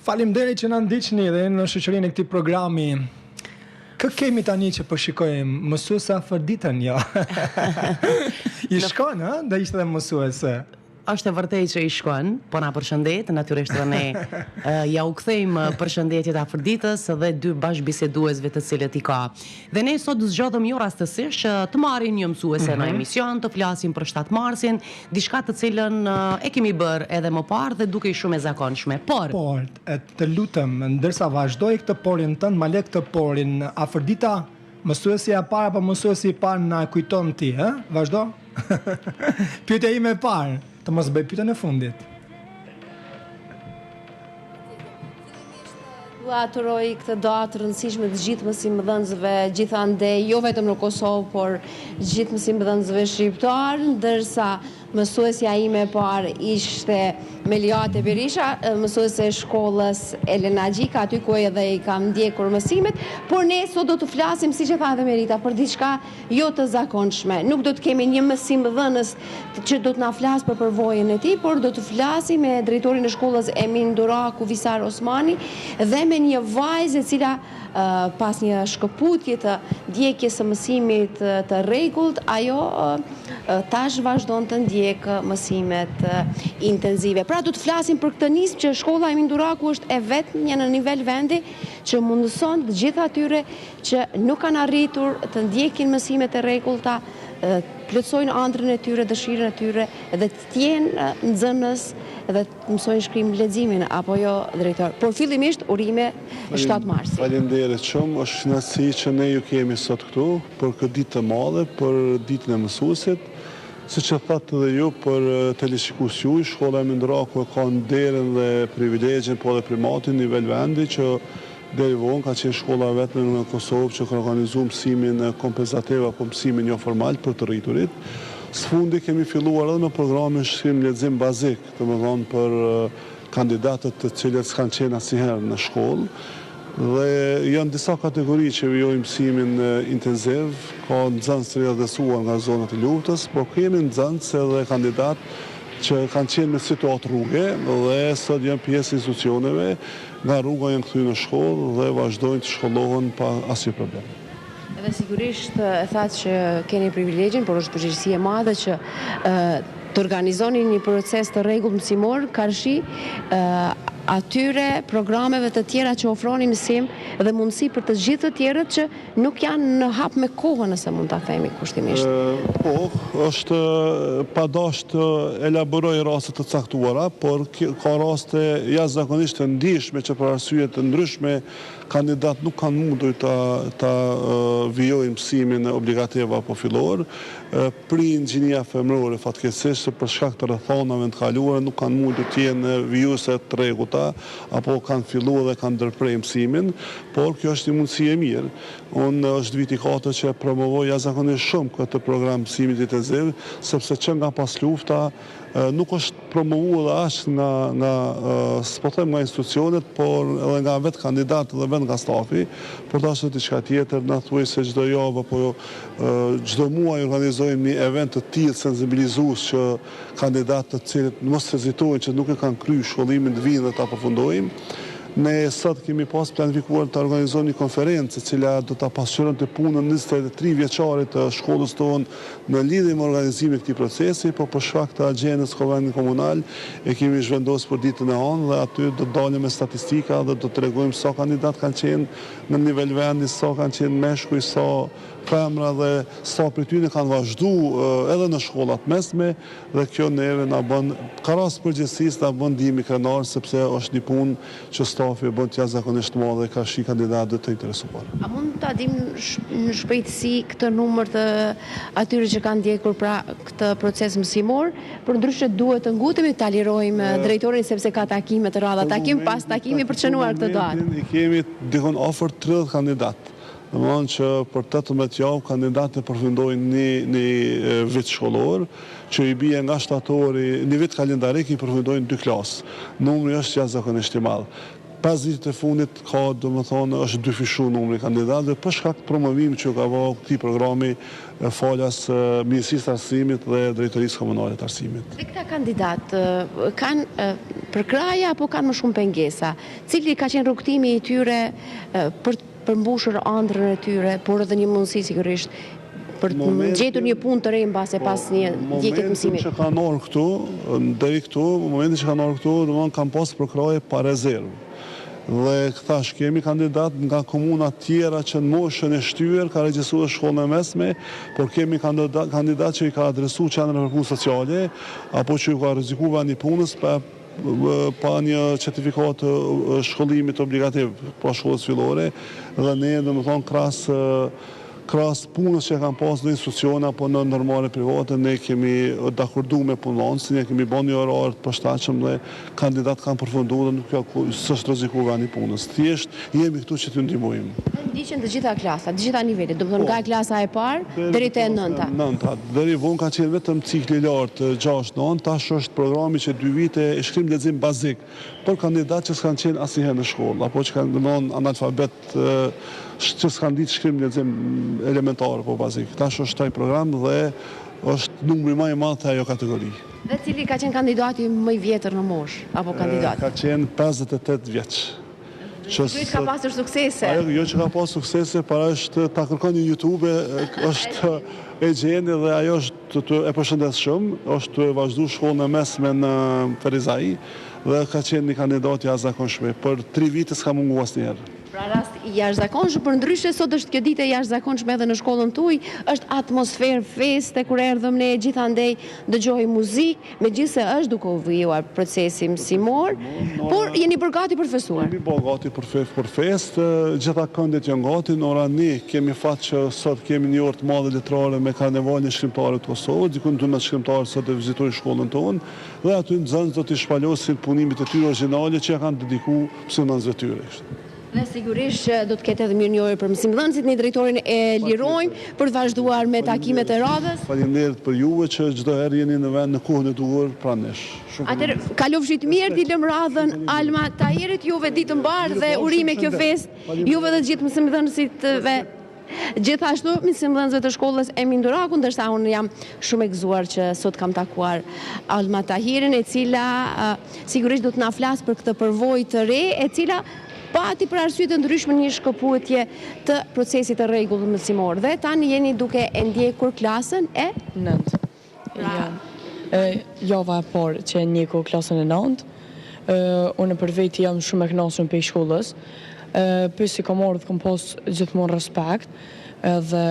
Faleminderit që na ndiqni dhe në shoqërinë e këtij programi. Kë kemi tani që po shikojmë mësuesa Afërditën, jo. I shkon, ë? Do ishte dhe mësuese. Është e vërtetë që i shkon, po na përshëndet, natyrisht ne ja u kthejmë përshëndetjet Afërditës dhe dy bashkëbiseduesve të cilët i ka. Dhe ne sot zgjodhëm jo rastësisht që të marrin një mësuese në emision, të flasim për 7 marsin, diçka të cilën e kemi bërë edhe më parë dhe duke i shumë e zakonshme. Por, të lutem, ndërsa vazhdoj këtë porin tënd, ma le këtë porin. Afërdita, mësuesi e parë apo mësuesi i parë na kujton ti, ë? Vazhdo. Pyetja ime e parë. Të mos bëj pyetjen e fundit. Dua aturoj këtë datë rëndësishme të gjithë mësimdhënësve gjithandej, jo vetëm në Kosovë, por gjithë mësimdhënësve shqiptar, ndërsa mësuesja ime e parë ishte Meliate Berisha, mësuese e shkollës Elena Gjika, aty ku edhe i kam ndjekur mësimet, por ne sot do të flasim, siç e tha dhe Merita, për diçka jo të zakonshme. Nuk do të kemi një mësimdhënës që do të na flas për përvojën e tij, por do të flasim me drejtorin e shkollës Emin Duraku Visar Osmani dhe me një vajzë e cila pas një shkëputje të ndjekjes së mësimit të rregullt, ajo tash vazhdon të ndjek mësimet intenzive. Pra do të flasim për këtë nismë që shkolla Emin Duraku është e vetmja në nivel vendi që mundëson të gjithë atyre që nuk kanë arritur të ndjekin mësimet e rregullta, plotësojnë ëndrrën e tyre, dëshirën e tyre dhe të jenë nxënës dhe të mësojnë shkrim leximin apo jo drejtor. Por fillimisht urime 7 marsi. Faleminderit shumë, është kënaqësi që ne ju kemi sot këtu për këtë ditë të madhe, për ditën e mësuesit. Siç e thatë edhe ju për teleshikues juaj, shkolla Emin Duraku ka nderin dhe privilegjin, po edhe primatin në nivel vendi që deri vonë ka qenë shkolla vetëm në Kosovë që ka organizuar mësimin kompensativ apo mësimin jo formal për të rriturit. Së fundi kemi filluar edhe me programin shkrim lexim bazik, domethënë për kandidatët të cilët s'kanë qenë asnjëherë në shkollë. Dhe janë disa kategori që vijojnë mësimin intensiv, ka nxënës të rrjedhësuar nga zonat e luftës, por kemi nxënës edhe kandidat që kanë qenë në situatë rruge dhe sot janë pjesë institucioneve, nga rruga janë kthyer në shkollë dhe vazhdojnë të shkollohen pa asnjë problem. Edhe sigurisht e thatë që keni privilegjin, por është përgjegjësi e madhe që të organizoni një proces të rregullt mësimor, karshi atyre programeve të tjera që ofroni mësim dhe mundësi për të gjithë të tjerët që nuk janë në hap me kohën, nëse mund ta themi kushtimisht. Po, është padash të elaboroj raste të caktuara, por ka raste jashtëzakonisht të ndihshme që për arsye të ndryshme kandidat nuk kanë mundur ta vijojnë mësimin obligativ apo fillor, prind gjinia femërore fatkeqësisht për shkak të rrethonave të kaluara nuk kanë mundur të jenë vijuese të rregullta apo kanë filluar dhe kanë ndërprer mësimin, por kjo është një mundësi e mirë. Unë është viti 4 që promovoj jashtëzakonisht shumë këtë program mësimit intensiv, sepse që nga pas lufta nuk është promovuar dhe as s'po them nga institucionet, por edhe nga vetë kandidatë dhe vetë nga stafi, por tash është diçka tjetër, na thuaj se çdo javë apo çdo muaj organizojmë një event të tillë sensibilizues që kandidatë të cilët mos hezitojnë që nuk e kanë kryer shkollimin të vinë dhe ta përfundojmë. Ne sot kemi pas planifikuar të organizojmë një konferencë e cila do ta pasqyronte punën 23 vjeçarit të shkollës tonë në lidhje me organizimin e këtij procesi, por për shkak të agjendës komunal e kemi zhvendosur për ditën e hënë dhe aty do dalim me statistika dhe do të tregojmë sa kandidat kanë qenë në nivel vendi, sa kanë qenë meshkuj, sa femra dhe sa prej tyre kanë vazhduar edhe në shkollat mesme dhe kjo neve na bën ka rast përgjithësisht na bën ndihmë krenar sepse është një punë që stafi e bën të jashtëzakonisht madhe ka shi kandidatë të interesuar. A mund ta dim në shpejtësi këtë numër të atyre që kanë ndjekur pra këtë proces mësimor, por ndryshe duhet të ngutemi ta lirojmë drejtorin sepse ka takime të radha, takim pas takimi për të shënuar këtë datë. Ne kemi dikon afër 30 kandidatë. Domethënë që për 18 javë kandidatët përfundojnë një vit shkollor, që i bie nga shtatori, një vit kalendarik i përfundojnë 2 klasë. Numri është jashtëzakonisht i madh. 5 vitet e fundit ka, domethënë, është dyfishu numri kandidatëve për shkak të promovimit që ka vënë këtij programi falas Ministrisë të Arsimit dhe Drejtorisë Komunale të Arsimit. Dhe këta kandidat kanë përkraje apo kanë më shumë pengesa? Cili ka qenë rrugtimi i tyre për përmbushur ëndrrën e tyre, por edhe një mundësi sigurisht për të gjetur një punë të re mbase pas një djegje të mësimit. Momentin që kanë orë këtu, momentin që kanë orë këtu, domethënë kanë pasur përkraje pa rezervë. Dhe këtash kemi kandidat nga komuna tjera që në moshën e shtyr ka regjistruar shkollën e mesme, por kemi kandidat që i ka adresuar qendrën për punë sociale apo që i ka rrezikuar vendi punës pa një certifikat shkollimit obligativ pa shkollës fillore dhe ne domethënë krahas punës që kanë pas në institucione apo në ndërmarrje private, ne kemi dakorduar me punonësin, ne kemi bën një orar të përshtatshëm dhe kandidat kanë përfunduar dhe nuk s'është rrezikuar vendi punës. Thjesht jemi këtu që t'ju ndihmojmë. Ndiqen të gjitha klasat, të gjitha nivelet, domethënë nga klasa e parë deri te e 9-ta. 9-ta. Deri vonë ka qenë vetëm cikli i lartë 6-9, tash është programi që 2 vite e shkrim lexim bazik për kandidatë që s'kan qenë asnjëherë në shkollë apo që kanë domethënë analfabet që s'kan ditë shkrim lexim elementar apo bazik. Tash është taj program dhe është numri më i madh të ajo kategori. Dhe cili ka qenë kandidati më i vjetër në moshë apo kandidati? Ka qenë 58 vjeç. Sigurisht ka pasur suksese. Jo që ka pasur suksese, para është ta kërkoni në YouTube, është e gjeni dhe ajo është e përshëndes shumë, është të vazhdu shkollën e mesme në Ferizai dhe ka qenë një kandidat i jashtëzakonshëm. Për 3 vite s'ka munguar asnjëherë. Pra rast i jashtëzakonshëm, për ndryshe sot është kjo ditë e jashtëzakonshme edhe në shkollën tuaj, është atmosferë feste kur erdhëm ne, gjithandej dëgjoj muzikë, megjithëse është duke u vijuar procesi mësimor, por jeni përgati për festuar. Jemi përgati për festë, gjitha këndet janë gati, në ora 1 kemi fat që sot kemi një orë të madhe letrare me karnevalin e shkrimtarëve të Kosovës, dikun 12 shkrimtarë sot e vizitojnë shkollën tonë, dhe aty nxënës do t'i shpalosin punimit e tyre origjinale që kanë dedikuar mësimdhënësve tyre. Dhe sigurisht do të ketë edhe mirënjohje për mësimdhënësit, ne drejtorin e lirojmë për të vazhduar me takimet e radhës. Faleminderit për juve që çdo herë jeni në vend në kohën e duhur pranë nesh. Atëherë, kalofshit mirë, dilëm radhën Alma Tahirit, juve ditë mbar dhe urime kjo festë, juve dhe gjithë mësimdhënësitve. Gjithashtu, mësimdhënësve të shkollës Emin Duraku, ndërsa unë jam shumë e gëzuar që sot kam takuar Alma Tahirin, e cila sigurisht do të na flas për këtë përvojë të re, e cila pati për arsye të ndryshme një shkëputje të procesit të rregull mësimor. Dhe tani jeni duke e ndjekur klasën e 9. Java e parë që e ndjeku klasën e 9. Unë për veti jam shumë e kënaqur për shkollës. Pse kam marrë të kam pas gjithmonë respekt dhe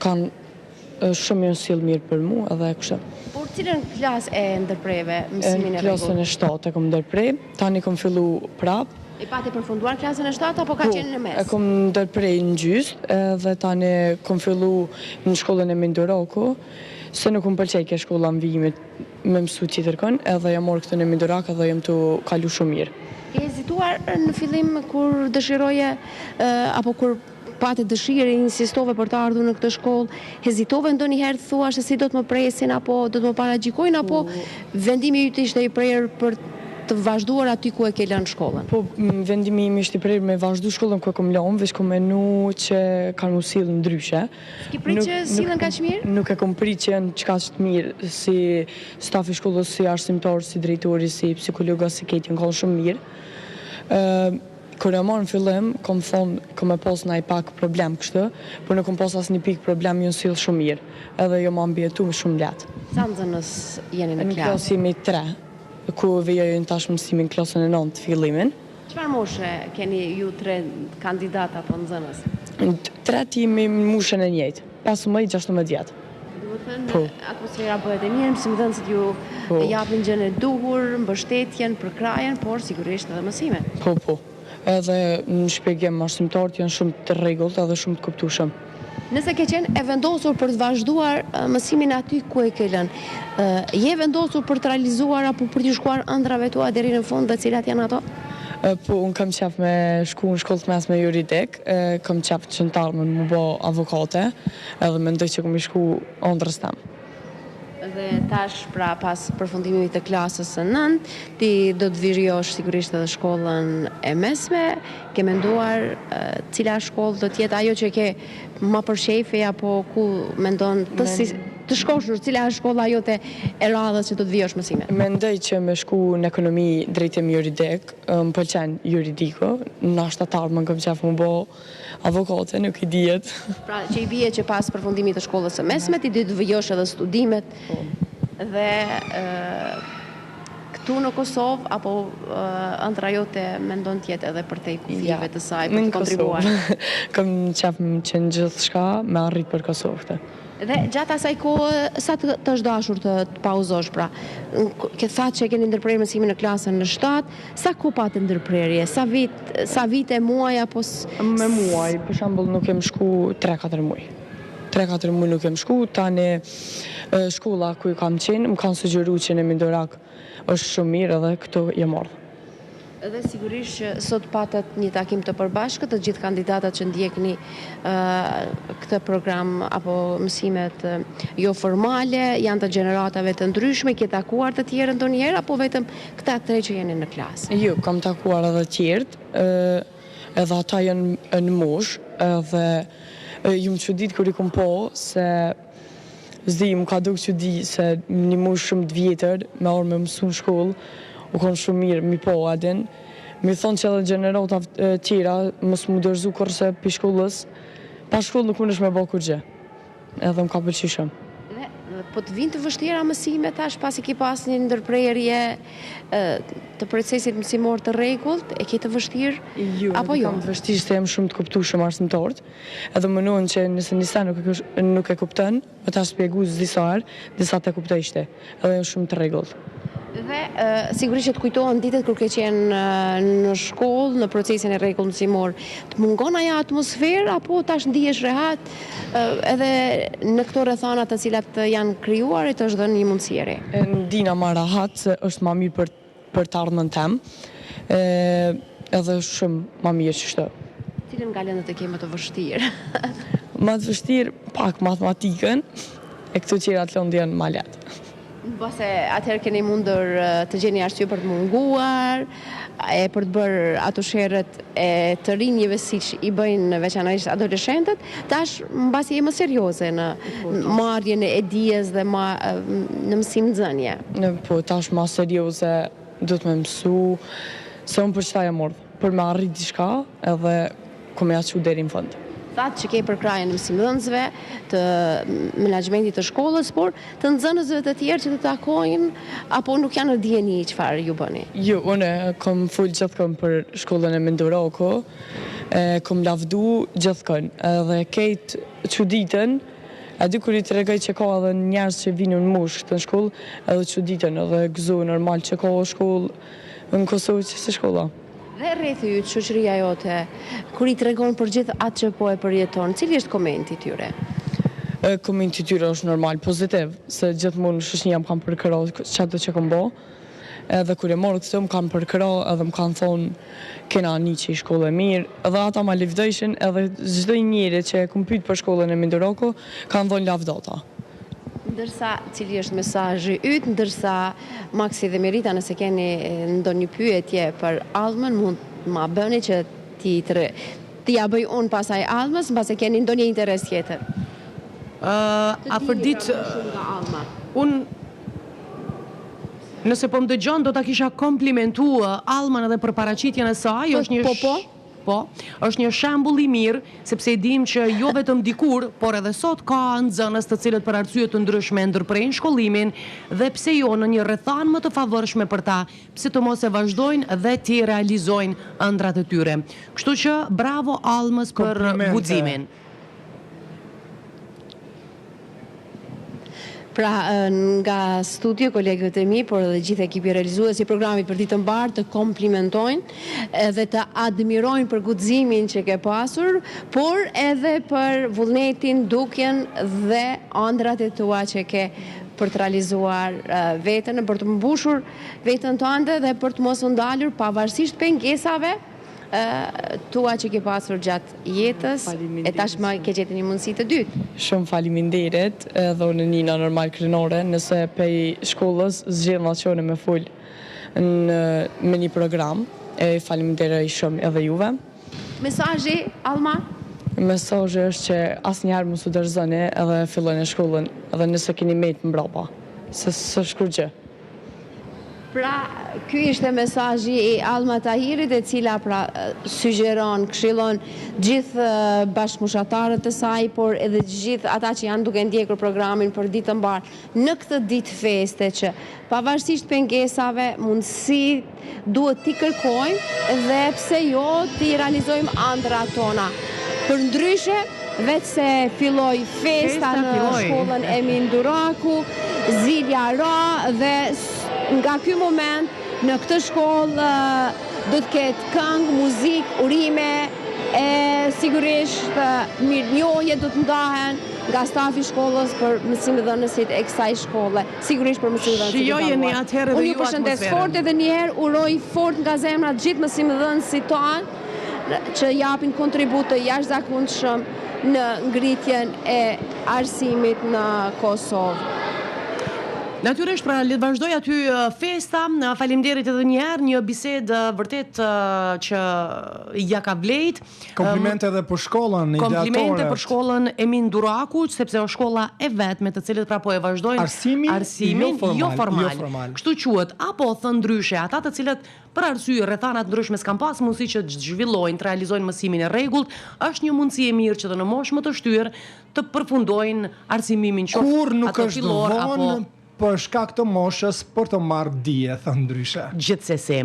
kanë shumë janë sill mirë për mua edhe kështu. Por cilën klasë e ndërpreve mësimin e rregullt? Klasën e 7 e kam ndërprej, tani kam fillu prap. E pati përfunduar klasën e 7 apo ka qenë në mes? E kam ndërprej në gjysmë dhe tani kam fillu në shkollën Emin Duraku, se nuk më pëlqej kjo shkolla mvijimit me mësu tjetër kënë, edhe jam marrë këtë në Emin Durak dhe jam të kalu shumë mirë. Ke hezituar në fillim kur dëshiroje apo kur pati dëshirë e insistove për të ardhur në këtë shkollë, hezitove ndonjëherë thua se si do të më presin apo do të më paragjikojnë apo vendimi yt ishte i prerë për të vazhduar aty ku e ke lënë shkollën? Po, vendimi im ishte i prerë me vazhdu shkollën ku e kam lënë, veç kam menu që kanë u sill ndryshe. S'ki prit që sillen kaq mirë? Nuk e kam prit që janë çka të mirë si stafi i shkollës, si arsimtar, si drejtori, si psikologë, si këtë janë shumë mirë. Kur e marrë në fillim, kom thonë, kom e pas në pak problem kështë, por nuk kom pas asë një pikë problem, ju në silë shumë mirë, edhe jo më ambjetu më shumë letë. Sa nxënës jeni në klasë? Në klasë jemi 3, ku vijojnë tash mësimin klasën e 9 fillimin. Çfarë moshe keni ju 3 kandidat apo nxënës? 3 jemi në moshën e njëjtë, 15-16 vjetë. Atmosfera bëhet e mirë, mësimdhënësit ju japin gjën e duhur, mbështetjen, përkrajen, por sigurisht edhe mësime. Po. Edhe në shpjegim arsimtarët janë shumë të rregullt edhe shumë të kuptueshëm. Nëse ke qenë e vendosur për të vazhduar mësimin aty ku e ke lënë, je vendosur për të realizuar apo për të shkuar ëndrave tua deri në fund dhe cilat janë ato? Po, unë kam qef me shku në shkollë të mesme juridik, kam qef të qëntarë me më bo avokate, edhe mendoj që kam i shku ëndrës tem. Dhe tash pra pas përfundimit të klasës së 9, ti do të vizhjosh sigurisht edhe shkollën e mesme, ke menduar cila shkollë do të jetë ajo që ke më përshefje apo ku mendon të shkosh në cila është shkolla jote e radhës që do të vjosh mësime? Mendoj që me shku në ekonomi drejtim juridik, më pëlqen juridiko, në shtatar më kam qef më bo avokate, nuk i dijet. Pra që i bie që pas përfundimit të shkollës së mesme, ti do të vjosh edhe studimet dhe këtu në Kosovë, apo ëndra jote mendon tjetë edhe për te kufive të saj, për të kontribuar? Kam qef më qenë gjithë shka me arrit për Kosovë. Dhe gjatë asaj kohë, sa të është dashur të pauzosh, pra? Ke thatë që keni ndërprerje mësimin në klasën në 7, sa kohë patë ndërprerje? Sa vite, muaj, apo... Me muaj, për shembull nuk kem shku 3-4 muaj. 3-4 muaj nuk kem shku, tani shkolla ku kam qenë, më kanë sugjeruar që në Mindorak është shumë mirë edhe këto je marrë. Edhe sigurisht që sot patët një takim të përbashkët të gjithë kandidatat që ndjekni këtë program apo mësimet jo formale, janë të gjeneratave të ndryshme, ke takuar të tjerë ndonjëherë apo vetëm këta 3 që jeni në klasë? Jo, kam takuar edhe tjerët, edhe ata janë në mosh, edhe ju më çudit kur i kom po se zdi më ka duk çudi se një mosh shumë të vjetër me orë me mësu në shkollë, u konë shumë mirë, mi po adin. Mi thonë që edhe gjenerata tjera, mos mu dërzu kërse për shkollës, pa shkollë nuk unë është me bo kur gjë. Edhe më ka pëlqy shumë. Po të vinë të vështira mësime tash pasi ki pas një ndërprerje të procesit mësimor të rregullt, e ke të vështirë? Apo jo? Kam të vështirë se jam shumë të kuptueshëm arsimtort, edhe më nënë që nëse njësa nuk e kuptën, me ta shpjegu disa herë, disa të kuptojshte, edhe jam shumë të rregullt. Dhe sigurisht që të kujtohen ditët kur ke qenë në shkollë, në procesin e rregullt mësimor, të mungon ajo atmosferë apo tash ndihesh rehat edhe në këto rrethana të cilat janë krijuar e të është dhënë një mundësi e re? Ndina më rahat se është më mirë për të ardhmen tem, edhe shumë më mirë që shto. Cilën nga lëndët e ke më të vështirë? Më të vështirë pak matematikën, e këto qira të lëndë janë më lehtë. Base atëherë keni mundur të gjeni arsye për të munguar, për të bërë ato sherrët e të rinjeve siç i bëjnë veçanërisht adoleshentët, tash mbasi je më serioze në marrjen e dijes dhe në mësim-nxënje. Po tash më serioze do të më mësu se unë për çfarë jam ardhur, për me arrit diçka edhe ku më ja çu deri në fund. Thatë që ke përkrajën në mësimdhënësve, të menaxhmentit të shkollës, por të nxënësve të tjerë që të takojnë, apo nuk janë në dijeni çfarë ju bëni? Jo, unë kom full gjithkën për shkollën e Mindorako, kom lavdu gjithkën, edhe kejt çuditën, aty kur i tregoj që ka edhe njerëz që vinë në mush këtë shkollë, edhe çuditën, edhe gëzo normal që ka shkollë në Kosovë që si shkolla. Dhe rrethi yt, shoqëria jote, kur i tregon për gjithë atë që po e përjeton, cili është komenti i tyre? Komenti i tyre është normal pozitiv, se gjithmonë shoqënia më kanë përkrahur çdo që kam bë. Edhe kur e morë këtë më kanë përkrahur edhe më kanë thonë kena një që i shkollë e mirë, edhe ata ma lëvdojshin edhe çdo njeri që e kam pyet për shkollën e Mindorako kanë dhënë lavdata. Ndërsa, cili është mesazhi yt, ndërsa Maksi dhe Merita, nëse keni ndonjë pyetje për Allmën, mund ma bëni që ti ja bëj unë pasaj Allmës, mbase keni ndonjë interes tjetër. Afërdit, unë nëse po më dëgjon do ta kisha komplimentuar Allmën edhe për paraqitjen e saj, është një është një shembull i mirë, sepse e dim që jo vetëm dikur, por edhe sot ka nxënës të cilët për arsye të ndryshme ndërprejnë shkollimin dhe pse jo në një rrethanë më të favorshme për ta, pse të mos e vazhdojnë dhe ti realizojnë ëndrat e tyre. Kështu që bravo Allmës për guximin. Pra, nga studio, kolegët e mi, por edhe gjithë ekipi realizues i programit për ditën mbar të komplimentojnë dhe të admirojnë për guximin që ke pasur, por edhe për vullnetin, dukjen dhe ëndrat e tua që ke për të realizuar veten, për të mbushur veten tënde dhe për të mos u ndalur pavarësisht pengesave tua që ke pasur gjatë jetës, e tashmë ke gjetur një mundësi të dytë. Shumë faleminderit edhe unë Nina normal krenore, nëse pej shkollës zgjedhna qone me full me një program, e faleminderoj shumë edhe juve. Mesazhi, Alma? Mesazhi është që asnjëherë mos u dorëzoni edhe filloni shkollën, edhe nëse keni mejtë mbrapa, se s'është kur gjë. Pra, ky ishte mesazhi i Alma Tahirit, e cila pra sugjeron, këshillon gjithë bashkëmushatarët e saj, por edhe gjithë ata që janë duke ndjekur programin për ditë të mbarë në këtë ditë feste, që pavarësisht pengesave, mundësi duhet t'i kërkojmë dhe pse jo t'i realizojmë ëndrat tona. Për ndryshe, vetë se filloi festa në shkollën Emin Duraku, zilja ra dhe nga ky moment në këtë shkollë do të ketë këngë, muzikë, urime e sigurisht mirënjohje do të ndahen nga stafi i shkollës për mësimdhënësit e kësaj shkolle. Sigurisht për mësimdhënësit. Shijojeni atëherë dhe ju atmosferën. Unë ju përshëndes fort edhe një herë, uroj fort nga zemra gjithë mësimdhënësit tanë që japin kontribut të jashtëzakonshëm në ngritjen e arsimit në Kosovë. Natyrisht, pra, le të vazhdoj aty festa. Faleminderit edhe një herë, një bisedë vërtet që ja ka vlejt. Komplimente edhe për shkollën, ideatorët. Komplimente për shkollën Emin Duraku, sepse është shkolla e vet me të cilët pra po e vazhdojnë arsimin jo formal. Kështu quhet, apo thënë ndryshe, ata të cilët për arsye rrethana të ndryshme s'kan pas mundësi që të zhvillojnë, të realizojnë mësimin e rregullt, është një mundësi e mirë që në moshë më të shtyr të përfundojnë arsimimin qoftë kur nuk është fillor vonë për shkak të moshës për të marrë dije, thënë ndryshe. Gjithsesi.